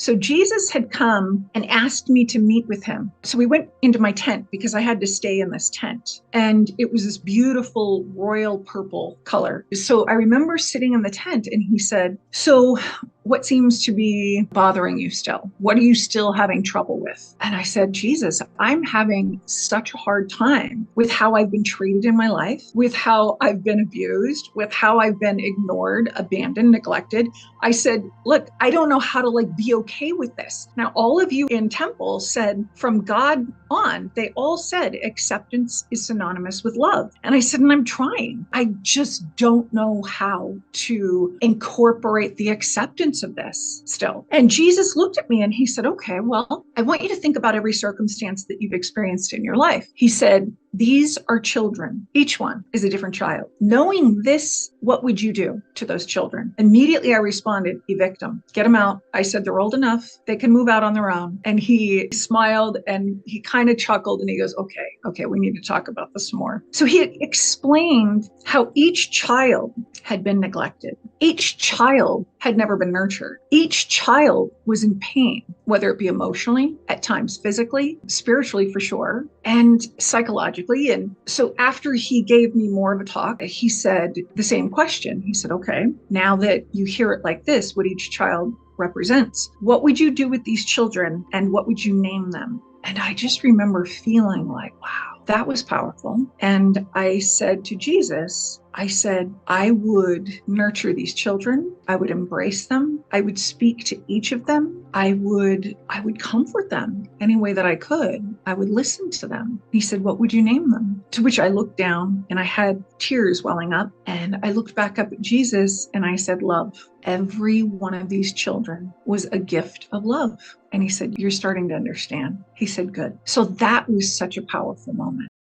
So Jesus had come and asked me to meet with him. So we went into my tent because I had to stay in this tent. And it was this beautiful royal purple color. So I remember sitting in the tent and he said, so what seems to be bothering you still? What are you still having trouble with? And I said, Jesus, I'm having such a hard time with how I've been treated in my life, with how I've been abused, with how I've been ignored, abandoned, neglected. I said, look, I don't know how to be okay with this. Now, all of you in Temple said from God on, they all said acceptance is synonymous with love. And I said, and I'm trying. I just don't know how to incorporate the acceptance of this still. And Jesus looked at me and he said, okay, well, I want you to think about every circumstance that you've experienced in your life. He said, these are children. Each one is a different child. Knowing this, what would you do to those children? Immediately I responded, evict them, get them out. I said, they're old enough. They can move out on their own. And he smiled and he kind of chuckled and he goes, okay, we need to talk about this more. So he explained how each child had been neglected. Each child had never been nurtured. Each child was in pain, whether it be emotionally, at times physically, spiritually for sure, and psychologically. And so after he gave me more of a talk, he said the same question. He said, okay, now that you hear it like this, what each child represents, what would you do with these children and what would you name them? And I just remember feeling like, wow, that was powerful. And I said to Jesus, I said, I would nurture these children. I would embrace them. I would speak to each of them. I would comfort them any way that I could. I would listen to them. He said, what would you name them? To which I looked down and I had tears welling up and I looked back up at Jesus and I said, love. Every one of these children was a gift of love. And he said, you're starting to understand. He said, good. So that was such a powerful moment.